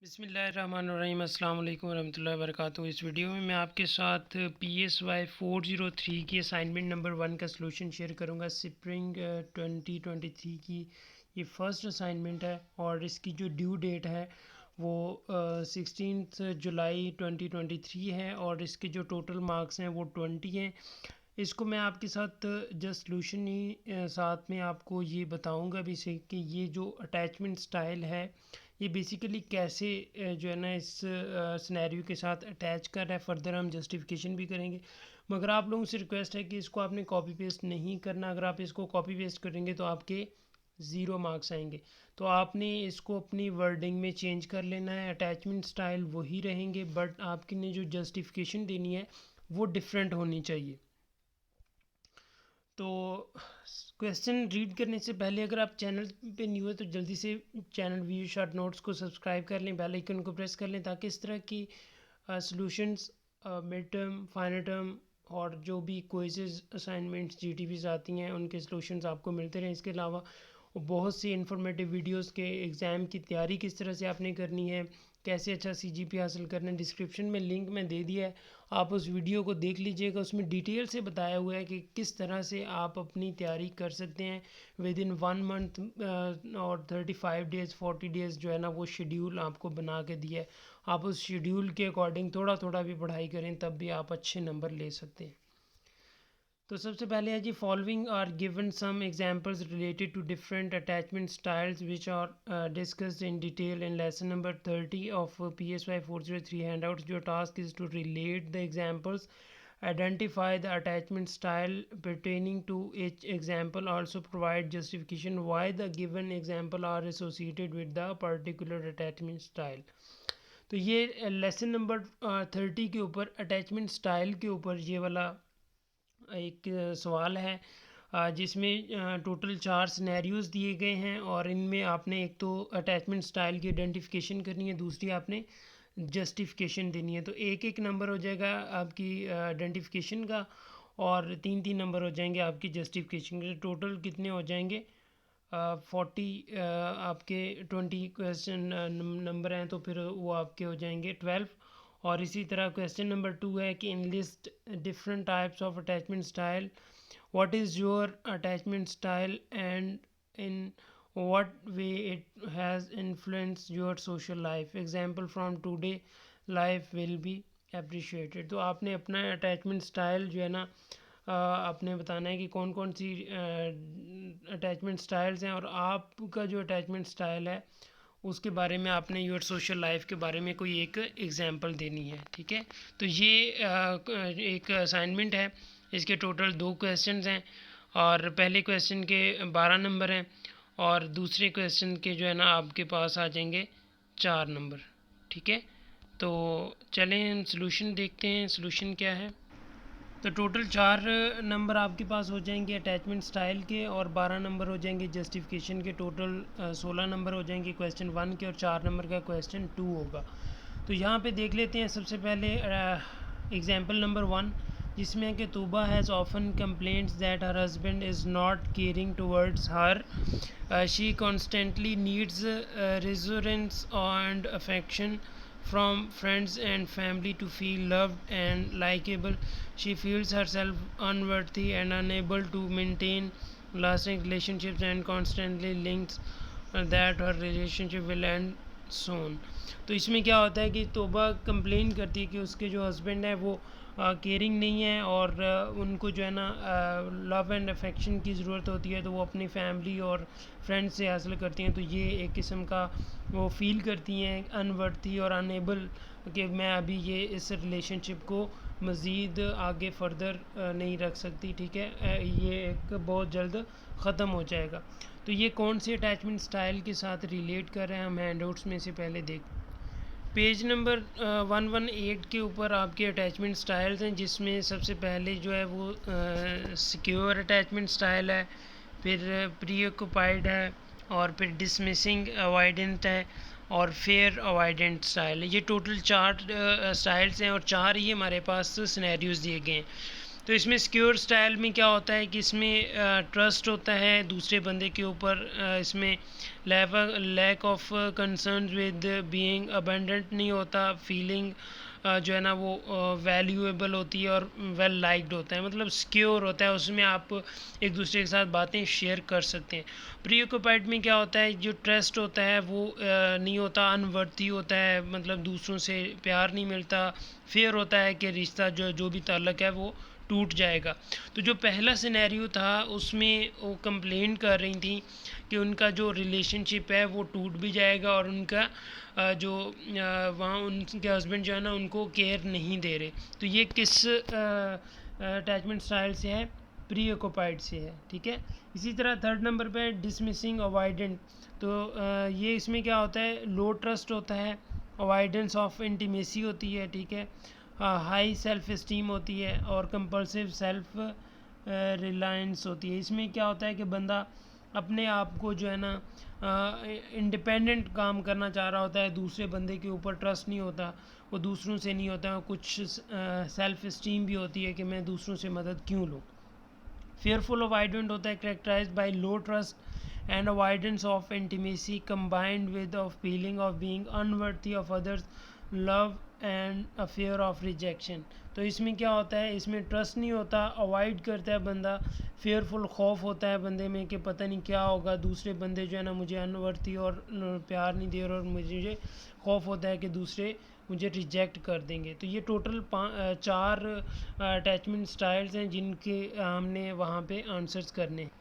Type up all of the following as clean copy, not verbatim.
बिस्मिल्लाहिर्रहमानिर्रहीम अस्सलाम वालेकुम रहमतुल्लाहि व बरकातुहू। इस वीडियो में मैं आपके साथ PSY 403 की असाइनमेंट नंबर 1 का सलूशन शेयर करूंगा। स्प्रिंग 2023 की ये फर्स्ट असाइनमेंट है और इसकी जो ड्यू डेट है वो 16 जुलाई 2023 है और इसके जो टोटल मार्क्स हैं वो 20 हैं। इसको मैं आपके साथ जस्ट सलूशन ही साथ में आपको ये बताऊंगा भी से कि ये जो अटैचमेंट स्टाइल है ये बेसिकली कैसे जो है ना इस सिनेरियो के साथ अटैच कर रहा है। फर्दर हम जस्टिफिकेशन भी करेंगे, मगर आप लोगों से रिक्वेस्ट है कि इसको आपने कॉपी पेस्ट नहीं करना। अगर आप इसको कॉपी पेस्ट करेंगे तो आपके 0 मार्क्स आएंगे। तो आपने इसको अपनी वर्डिंग में चेंज कर लेना है। अटैचमेंट स्टाइल वही रहेंगे बट आपकी ने जो जस्टिफिकेशन देनी है वो डिफरेंट होनी चाहिए। तो क्वेश्चन रीड करने से पहले अगर आप चैनल पे न्यू है तो जल्दी से चैनल व्यू शॉर्ट नोट्स को सब्सक्राइब कर लें, बेल आइकन को प्रेस कर लें ताकि इस तरह की solutions mid term, final term और जो भी क्विज़ेस, असाइनमेंट्स, जीटीवीज आती हैं उनके सॉल्यूशंस आपको मिलते रहें। इसके अलावा बहुत सी इन्फॉर्मेटिव वीडियोस के एग्ज़ाम की तैयारी किस तरह से आपने करनी है, कैसे अच्छा CGP हासिल करना है, डिस्क्रिप्शन में लिंक मैं दे दिया है, आप उस वीडियो को देख लीजिएगा। उसमें डिटेल से बताया हुआ है कि किस तरह से आप अपनी तैयारी कर सकते हैं विद इन 1 मंथ और 35 डेज़ 40 डेज़ जो है ना वो शेड्यूल आपको बना के दिया है। आप उस शेड्यूल के अकॉर्डिंग थोड़ा थोड़ा भी पढ़ाई करें तब भी आप अच्छे नंबर ले सकते हैं। तो सबसे पहले है जी, following are given some examples related to different attachment styles which are discussed in detail in lesson number 30 of PSY 403 handouts. जो task is to relate the examples, identify the attachment style pertaining to each example, also provide justification why the given example are associated with the particular attachment style। तो ये lesson number 30 के ऊपर attachment style के ऊपर ये वाला एक सवाल है जिसमें टोटल 4 सिनेरियोज़ दिए गए हैं और इनमें आपने एक तो अटैचमेंट स्टाइल की आइडेंटिफिकेशन करनी है, दूसरी आपने जस्टिफिकेशन देनी है। तो एक एक नंबर हो जाएगा आपकी आइडेंटिफिकेशन का और 3 नंबर हो जाएंगे आपकी जस्टिफिकेशन के। टोटल कितने हो जाएंगे 40 आपके 20 क्वेश्चन नंबर हैं तो फिर वो आपके हो जाएंगे 12। और इसी तरह क्वेश्चन नंबर 2 है कि in list different types of attachment style, what is your attachment style and in what way it has influenced your social life, example from today life will be appreciated। तो आपने अपना attachment style जो है ना आपने बताना है कि कौन कौन सी अटैचमेंट स्टाइल्स हैं और आपका जो अटैचमेंट स्टाइल है उसके बारे में आपने योर सोशल लाइफ के बारे में कोई एक एग्जांपल देनी है। ठीक है, तो ये एक असाइनमेंट है। इसके टोटल 2 क्वेश्चंस हैं और पहले क्वेश्चन के 12 नंबर हैं और दूसरे क्वेश्चन के जो है ना आपके पास आ जाएंगे 4 नंबर। ठीक है, तो चलें हम सलूशन देखते हैं। सलूशन क्या है, तो टोटल 4 नंबर आपके पास हो जाएंगे अटैचमेंट स्टाइल के और 12 नंबर हो जाएंगे जस्टिफिकेशन के। टोटल 16 नंबर हो जाएंगे क्वेश्चन 1 के और 4 नंबर का क्वेश्चन 2 होगा। तो यहाँ पे देख लेते हैं सबसे पहले एग्जांपल नंबर 1, जिसमें है कि Tuba has often complaints that her husband is not caring towards her, she constantly needs reassurance and affection from friends and family to feel loved and likable. She feels herself unworthy and unable to maintain lasting relationships and constantly links that her relationship will end soon। तो इसमें क्या होता है कि तोबा complain करती है कि उसके जो हस्बैंड है वो केयरिंग नहीं है और उनको जो है ना लव एंड अफेक्शन की ज़रूरत होती है तो वो अपनी फैमिली और फ्रेंड्स से हासिल करती हैं। तो ये एक किस्म का वो फील करती हैं अनवर्थी और अनेबल कि मैं अभी ये इस रिलेशनशिप को मज़ीद आगे फर्दर नहीं रख सकती। ठीक है, ये एक बहुत जल्द ख़त्म हो जाएगा। तो ये कौन सी अटैचमेंट स्टाइल के साथ रिलेट कर रहे हैं हम हैंडआउट्स में से पहले देख। पेज नंबर 118 के ऊपर आपके अटैचमेंट स्टाइल्स हैं जिसमें सबसे पहले जो है वो सिक्योर अटैचमेंट स्टाइल है, फिर प्रीऑक्युपाइड है और फिर डिसमिसिंग अवॉइडेंट है और फेयर अवॉइडेंट स्टाइल है। ये टोटल 4 स्टाइल्स हैं और 4 ही हमारे पास सिनेरियोज दिए गए हैं। तो इसमें सिक्योर स्टाइल में क्या होता है कि इसमें ट्रस्ट होता है दूसरे बंदे के ऊपर, इसमें lack of concern with being abundant नहीं होता, फीलिंग जो है ना वो वैल्यूएबल होती है और वेल लाइक्ड होता है, मतलब सिक्योर होता है, उसमें आप एक दूसरे के साथ बातें शेयर कर सकते हैं। प्रीऑक्युपाइड में क्या होता है, जो ट्रस्ट होता है वो नहीं होता, अनवर्थी होता है, मतलब दूसरों से प्यार नहीं मिलता, फेयर होता है कि रिश्ता जो भी ताल्लुक़ है वो टूट जाएगा। तो जो पहला सिनेरियो था उसमें वो कंप्लेंट कर रही थी कि उनका जो रिलेशनशिप है वो टूट भी जाएगा और उनका जो वहाँ उनके हस्बैंड जो है ना उनको केयर नहीं दे रहे। तो ये किस अटैचमेंट स्टाइल से है, प्री ऑक्युपाइड से है, ठीक है। इसी तरह थर्ड नंबर पे डिसमिसिंग अवॉइडेंट। तो ये इसमें क्या होता है, लो ट्रस्ट होता है, अवॉइडेंस ऑफ इंटीमेसी होती है, ठीक है, हाई सेल्फ इस्टीम होती है और कंपल्सिव सेल्फ रिलायंस होती है। इसमें क्या होता है कि बंदा अपने आप को जो है ना इंडिपेंडेंट काम करना चाह रहा होता है, दूसरे बंदे के ऊपर ट्रस्ट नहीं होता, वो दूसरों से नहीं होता, कुछ सेल्फ इस्टीम भी होती है कि मैं दूसरों से मदद क्यों लूँ। फेयरफुल अवॉइडेंट होता है characterized by low trust and avoidance of intimacy combined with of feeling of being unworthy of others love and a fear of rejection. तो इसमें क्या होता है, इसमें ट्रस्ट नहीं होता, अवॉइड करता है बंदा, फेयरफुल खौफ होता है बंदे में कि पता नहीं क्या होगा, दूसरे बंदे जो है ना मुझे अनवर्थी और प्यार नहीं दे रहे और मुझे खौफ होता है कि दूसरे मुझे रिजेक्ट कर देंगे। तो ये टोटल 4 अटैचमेंट स्टाइल्स हैं जिनके हमने वहाँ पे आंसर्स करने हैं।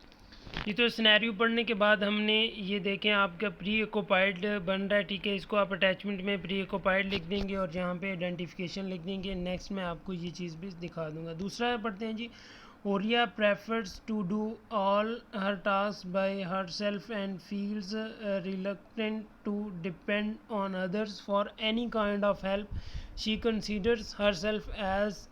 ये तो सिनेरियो पढ़ने के बाद हमने ये देखें आपका प्री ऑक्युपाइड बन रहा है, ठीक है, इसको आप अटैचमेंट में प्री ऑक्युपाइड लिख देंगे और यहाँ पे आइडेंटिफिकेशन लिख देंगे। नेक्स्ट मैं आपको ये चीज़ भी दिखा दूँगा। दूसरा पढ़ते हैं जी, ओरिया prefers to do all her task by herself and feels reluctant to depend on others for any kind of help. She considers herself as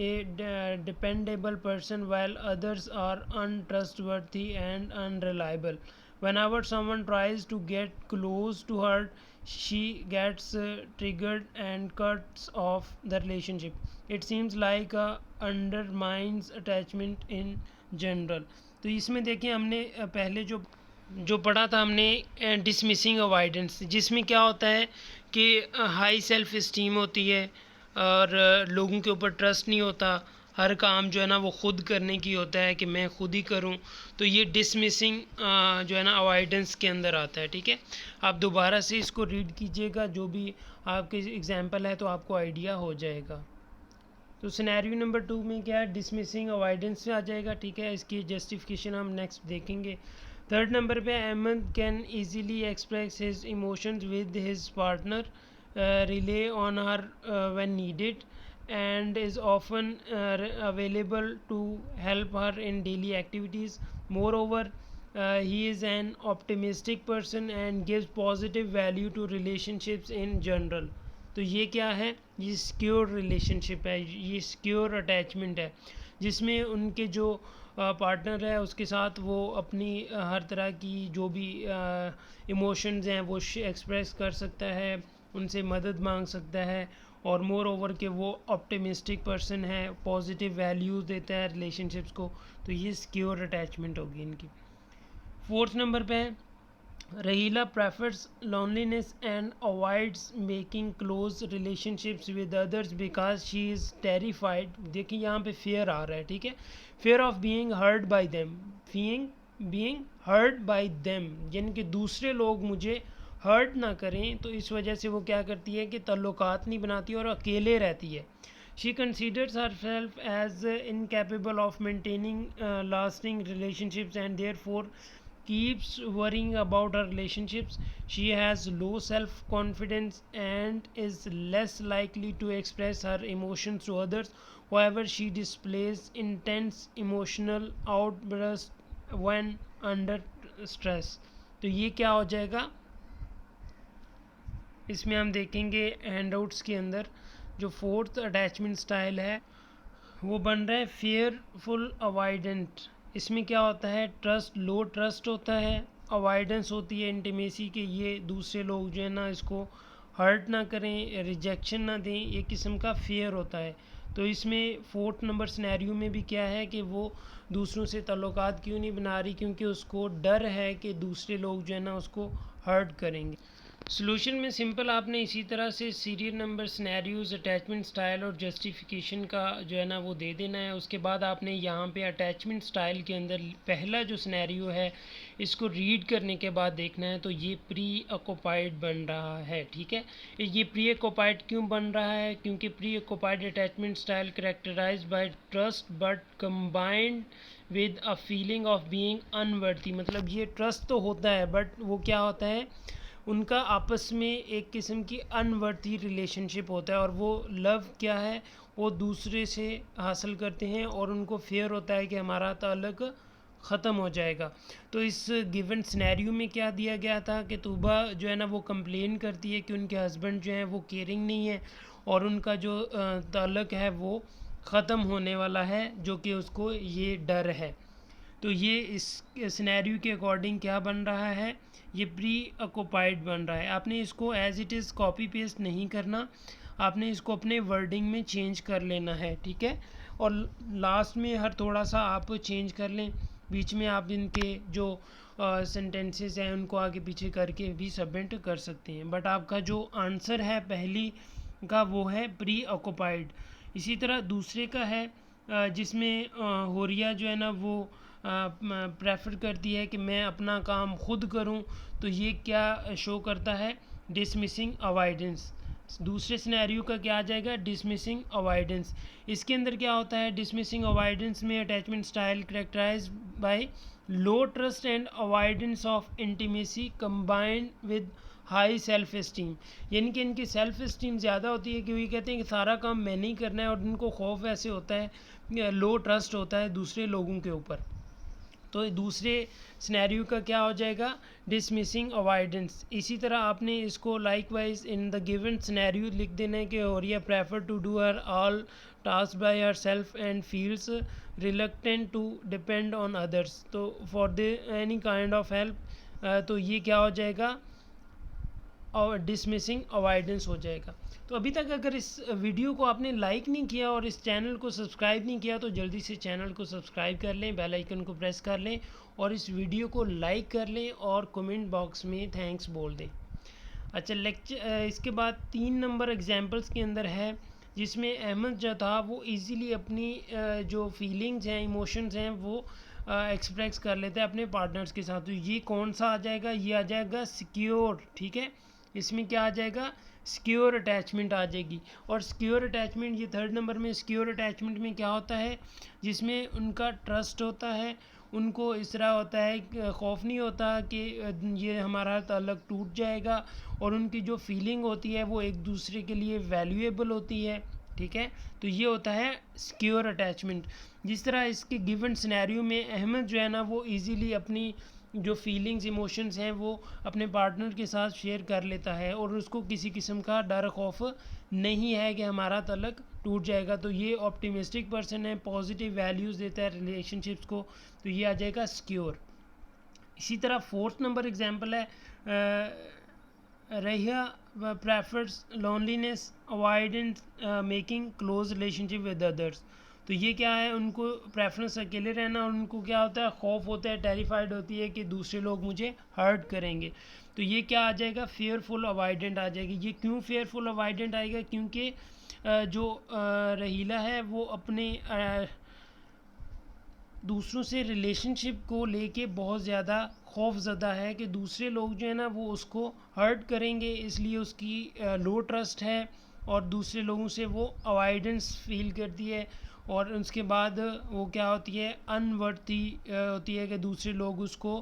a dependable person while others are untrustworthy and unreliable. Whenever someone tries to get close to her, she gets triggered and cuts off the relationship. It seems like undermines attachment in general. तो इसमें देखिए हमने पहले जो पढ़ा था हमने dismissing avoidance, जिसमें क्या होता है कि हाई सेल्फ इस्टीम होती है और लोगों के ऊपर ट्रस्ट नहीं होता, हर काम जो है ना वो खुद करने की होता है कि मैं खुद ही करूं। तो ये डिसमिसिंग जो है ना अवॉइडेंस के अंदर आता है, ठीक है। आप दोबारा से इसको रीड कीजिएगा, जो भी आपके एग्जांपल है तो आपको आइडिया हो जाएगा। तो सिनेरियो नंबर 2 में क्या है, डिसमिसिंग अवॉइडेंस से आ जाएगा, ठीक है। इसकी जस्टिफिकेशन हम नेक्स्ट देखेंगे। थर्ड नंबर पे Ahmed can easily express his emotions with his partner, rely on her when needed, and is often available to help her in daily activities. Moreover, he is an optimistic person and gives positive value to relationships in general. तो ये क्या है, ये secure relationship है, ये secure attachment है, जिसमें उनके जो पार्टनर है उसके साथ वो अपनी हर तरह की जो भी इमोशंस हैं वो एक्सप्रेस कर सकता है, उनसे मदद मांग सकता है, और मोर ओवर के वो ऑप्टिमिस्टिक पर्सन है, पॉजिटिव वैल्यूज़ देता है रिलेशनशिप्स को। तो ये सिक्योर अटैचमेंट होगी इनकी। फोर्थ नंबर पे है, Raheela prefers loneliness and avoids making close relationships with others because she is terrified. देखिए यहाँ पे फेयर आ रहा है, ठीक है, fear of being hurt by them, being hurt by them, यानी कि दूसरे लोग मुझे हर्ट ना करें, तो इस वजह से वो क्या करती है कि ताल्लुकात नहीं बनाती और अकेले रहती है। She considers herself as incapable of maintaining lasting relationships and therefore keeps worrying about her relationships. She has low self confidence and is less likely to express her emotions to others. However, she displays intense emotional outbursts when under stress. तो ये क्या हो जाएगा, इसमें हम देखेंगे handouts के अंदर जो फोर्थ अटैचमेंट स्टाइल है वो बन रहा है फेयरफुल अवॉइडेंट। इसमें क्या होता है, ट्रस्ट, लो ट्रस्ट होता है, अवॉइडेंस होती है इंटीमेसी के, ये दूसरे लोग जो है ना इसको हर्ट ना करें, रिजेक्शन ना दें, एक किस्म का फेयर होता है। तो इसमें फोर्थ नंबर सिनेरियो में भी क्या है कि वो दूसरों से ताल्लुकात क्यों नहीं बना रही, क्योंकि उसको डर है कि दूसरे लोग जो है ना उसको हर्ट करेंगे। सॉल्यूशन में सिंपल आपने इसी तरह से serial number, scenarios, attachment style और जस्टिफिकेशन का जो है ना वो दे देना है। उसके बाद आपने यहाँ पे अटैचमेंट स्टाइल के अंदर पहला जो सिनेरियो है इसको रीड करने के बाद देखना है, तो ये प्री ऑक्युपाइड बन रहा है। ठीक है, ये प्री ऑक्युपाइड क्यों बन रहा है? क्योंकि preoccupied attachment style characterized by trust but combined with a feeling of being unworthy. मतलब ये ट्रस्ट तो होता है बट वो क्या होता है, उनका आपस में एक किस्म की अनवर्थी रिलेशनशिप होता है, और वो लव क्या है वो दूसरे से हासिल करते हैं और उनको फेयर होता है कि हमारा ताल्लुक ख़त्म हो जाएगा। तो इस गिवन सिनेरियो में क्या दिया गया था कि तूबा जो है ना वो कंप्लेन करती है कि उनके हस्बैंड जो है वो केयरिंग नहीं है और उनका जो ताल्लुक है वो ख़त्म होने वाला है, जो कि उसको ये डर है। तो ये इस सिनेरियो के अकॉर्डिंग क्या बन रहा है, ये प्री ऑक्युपाइड बन रहा है। आपने इसको as it is copy paste नहीं करना, आपने इसको अपने वर्डिंग में चेंज कर लेना है। ठीक है, और लास्ट में हर थोड़ा सा आप चेंज कर लें, बीच में आप इनके जो सेंटेंसेस हैं उनको आगे पीछे करके भी सबमिट कर सकते हैं। बट आपका जो आंसर है पहली का वो है प्री ऑक्युपाइड। इसी तरह दूसरे का है जिसमें होरिया जो है ना वो प्रेफर करती है कि मैं अपना काम खुद करूं, तो ये क्या शो करता है, डिसमिसिंग अवॉइडेंस। दूसरे सिनेरियो का क्या आ जाएगा, डिसमिसिंग अवॉइडेंस। इसके अंदर क्या होता है, डिसमिसिंग अवॉइडेंस में attachment style characterize by low trust and avoidance of intimacy combined with high self esteem. यानी कि इनकी सेल्फ इस्टीम ज़्यादा होती है क्योंकि कहते हैं कि सारा काम मैं नहीं करना है, और इनको खौफ ऐसे होता है, लो ट्रस्ट होता है दूसरे लोगों के ऊपर। तो दूसरे सिनेरियो का क्या हो जाएगा, डिसमिसिंग अवॉइडेंस। इसी तरह आपने इसको likewise in the given scenario लिख देना है कि होरिया prefer to do her all task by herself and feels reluctant to depend on others, तो for the any kind of help. तो ये क्या हो जाएगा, और डिसमिसिंग अवॉइडेंस हो जाएगा। तो अभी तक अगर इस वीडियो को आपने लाइक नहीं किया और इस चैनल को सब्सक्राइब नहीं किया तो जल्दी से चैनल को सब्सक्राइब कर लें, बेल आइकन को प्रेस कर लें और इस वीडियो को लाइक कर लें और कमेंट बॉक्स में थैंक्स बोल दें। अच्छा, लेक्चर इसके बाद 3 नंबर एग्जांपल्स के अंदर है जिसमें अहमद जो था वो इजीली अपनी जो फीलिंग्स हैं, इमोशंस हैं वो एक्सप्रेस कर लेता है अपने पार्टनर्स के साथ। तो ये कौन सा आ जाएगा, ये आ जाएगा सिक्योर। ठीक है, इसमें क्या आ जाएगा, सिक्योर अटैचमेंट आ जाएगी। और सिक्योर अटैचमेंट ये थर्ड नंबर में, सिक्योर अटैचमेंट में क्या होता है, जिसमें उनका ट्रस्ट होता है, उनको इस तरह होता है खौफ नहीं होता कि ये हमारा ताल्लुक टूट जाएगा, और उनकी जो फीलिंग होती है वो एक दूसरे के लिए वैल्यूएबल होती है। ठीक है, तो ये होता है सिक्योर अटैचमेंट। जिस तरह इसके गिवन सिनेरियो में अहमद जो है ना वो इजीली अपनी जो फीलिंग्स, इमोशंस हैं वो अपने पार्टनर के साथ शेयर कर लेता है और उसको किसी किस्म का डर खौफ नहीं है कि हमारा ताल्लुक टूट जाएगा। तो ये ऑप्टिमिस्टिक पर्सन है, पॉजिटिव वैल्यूज़ देता है रिलेशनशिप्स को, तो ये आ जाएगा सिक्योर। इसी तरह फोर्थ नंबर एग्जांपल है रहिया prefers loneliness avoidance making close relationship with others. तो ये क्या है, उनको प्रेफरेंस अकेले रहना, और उनको क्या होता है, खौफ होता है, टेरिफाइड होती है कि दूसरे लोग मुझे हर्ट करेंगे। तो ये क्या आ जाएगा, फेयरफुल अवॉइडेंट आ जाएगी। ये क्यों फेयरफुल अवॉइडेंट आएगा, क्योंकि जो रहीला है वो अपने दूसरों से रिलेशनशिप को लेके बहुत ज़्यादा खौफज़दा है कि दूसरे लोग जो है ना वो उसको हर्ट करेंगे, इसलिए उसकी लो ट्रस्ट है और दूसरे लोगों से वो अवॉइडेंस फील करती है। और उसके बाद वो क्या होती है, अनवर्थी होती है कि दूसरे लोग उसको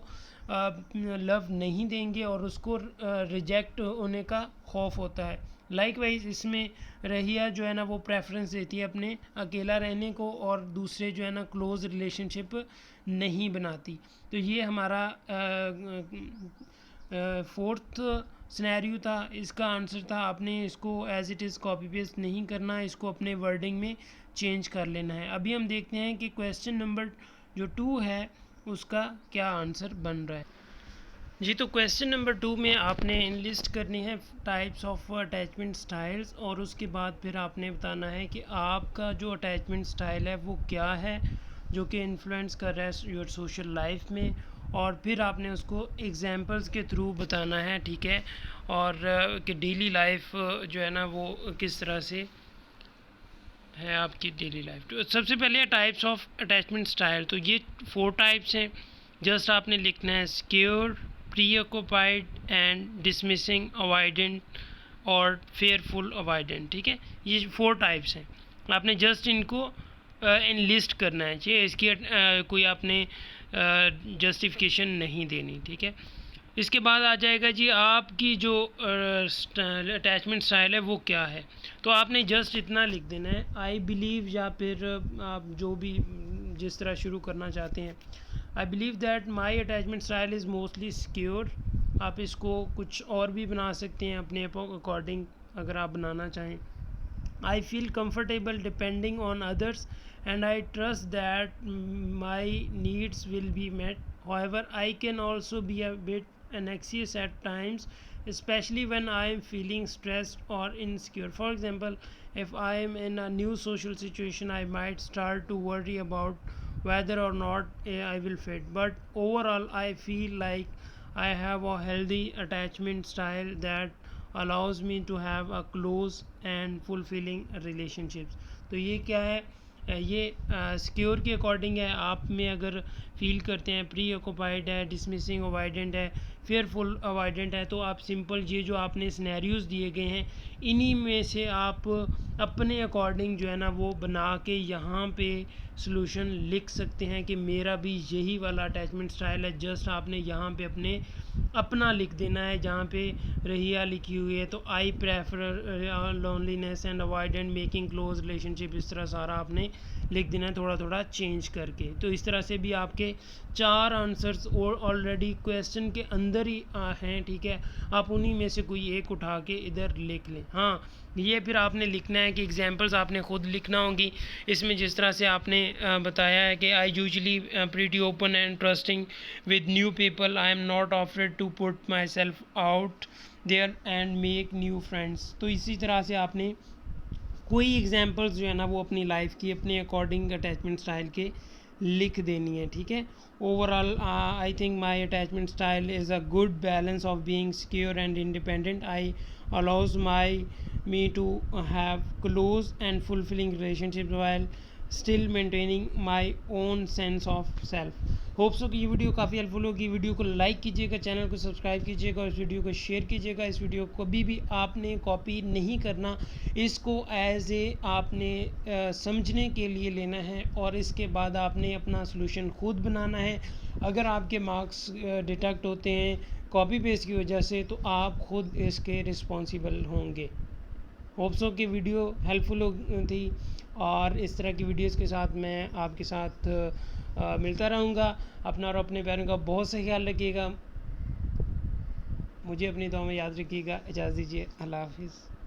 लव नहीं देंगे और उसको रिजेक्ट होने का खौफ होता है। लाइकवाइज इसमें रहिया जो है ना वो प्रेफरेंस देती है अपने अकेला रहने को, और दूसरे जो है ना क्लोज़ रिलेशनशिप नहीं बनाती। तो ये हमारा फोर्थ सिनेरियो था, इसका आंसर था। आपने इसको as it is copy paste नहीं करना है, इसको अपने वर्डिंग में चेंज कर लेना है। अभी हम देखते हैं कि क्वेश्चन नंबर जो 2 है उसका क्या आंसर बन रहा है। जी, तो क्वेश्चन नंबर 2 में आपने लिस्ट करनी है टाइप्स ऑफ अटैचमेंट स्टाइल्स, और उसके बाद फिर आपने बताना है कि आपका जो अटैचमेंट स्टाइल है वो क्या है जो कि इन्फ्लुएंस कर रहा है योर सोशल लाइफ में, और फिर आपने उसको एग्जांपल्स के थ्रू बताना है, ठीक है। और कि डेली लाइफ जो है ना वो किस तरह से है आपकी डेली लाइफ। तो सबसे पहले टाइप्स ऑफ अटैचमेंट स्टाइल, तो ये 4 टाइप्स हैं। जस्ट आपने लिखना है secure, pre occupied and dismissing, avoidant और फेयरफुल अवॉइडेंट, ठीक है। ये 4 टाइप्स हैं। आपने जस्ट इनको लिस्ट करना है, चाहिए इसकी कोई आपने जस्टिफिकेशन नहीं देनी, ठीक है। इसके बाद आ जाएगा जी आपकी जो अटैचमेंट स्टाइल है वो क्या है। तो आपने जस्ट इतना लिख देना है आई बिलीव, या फिर आप जो भी जिस तरह शुरू करना चाहते हैं। I believe that my attachment style is mostly secure. आप इसको कुछ और भी बना सकते हैं अपने अकॉर्डिंग अगर आप बनाना चाहें। I feel comfortable depending on others and I trust that my needs will be met. However, I can also be a bit anxious at times, especially when I am feeling stressed or insecure. For example, if I am in a new social situation, I might start to worry about whether or not I will fit. But overall, I feel like I have a healthy attachment style that allows me to have a close and fulfilling relationships. तो ये क्या है, ये secure के according है। आप में अगर फील करते हैं प्री ऑक्यूपाइड है, डिसमिसिंग अवॉइडेंट है, फेयरफुल अवॉइडेंट है, तो आप सिंपल ये जो आपने सिनेरियोज दिए गए हैं इन्हीं में से आप अपने अकॉर्डिंग जो है ना वो बना के यहाँ पे सॉल्यूशन लिख सकते हैं कि मेरा भी यही वाला अटैचमेंट स्टाइल है। जस्ट आपने यहाँ पे अपना लिख देना है। जहाँ पे रहिया लिखी हुई है तो I prefer loneliness and avoidant making close relationship, इस तरह सारा आपने लिख देना है थोड़ा थोड़ा चेंज करके। तो इस तरह से भी आपके 4 आंसर्स और ऑलरेडी क्वेश्चन के अंदर ही हैं, ठीक है। आप उन्हीं में से कोई एक उठा के इधर लिख लें। हाँ, ये फिर आपने लिखना है कि एग्जांपल्स आपने खुद लिखना होगी। इसमें जिस तरह से आपने बताया है कि I usually pretty open and trusting with new people, I am not afraid to put myself out there and make new friends. तो इसी तरह से आपने कोई एग्जांपल्स जो है ना वो अपनी लाइफ की अपने अकॉर्डिंग अटैचमेंट स्टाइल के लिख देनी है, ठीक है। Overall I think my attachment style is a good balance of being secure and independent. I allows me to have close and fulfilling relationships while still maintaining my own sense of self. Hope so कि ये video काफ़ी helpful होगी। Video को like कीजिएगा, channel को subscribe कीजिएगा और इस वीडियो को शेयर कीजिएगा। इस वीडियो को कभी भी आपने कॉपी नहीं करना, इसको एज ए आपने समझने के लिए लेना है और इसके बाद आपने अपना सॉल्यूशन खुद बनाना है। अगर आपके मार्क्स डिडक्ट होते हैं कॉपी पेस्ट की वजह से तो आप खुद इसके रिस्पॉन्सिबल होंगे। होप सो कि वीडियो हेल्पफुल थी और इस तरह की वीडियोस के साथ मैं आपके साथ मिलता रहूँगा। अपना और अपने प्यारों का बहुत सा ख्याल रखिएगा। मुझे अपनी दुआ में याद रखिएगा। इजाज़त दीजिए। अल्लाह हाफिज़।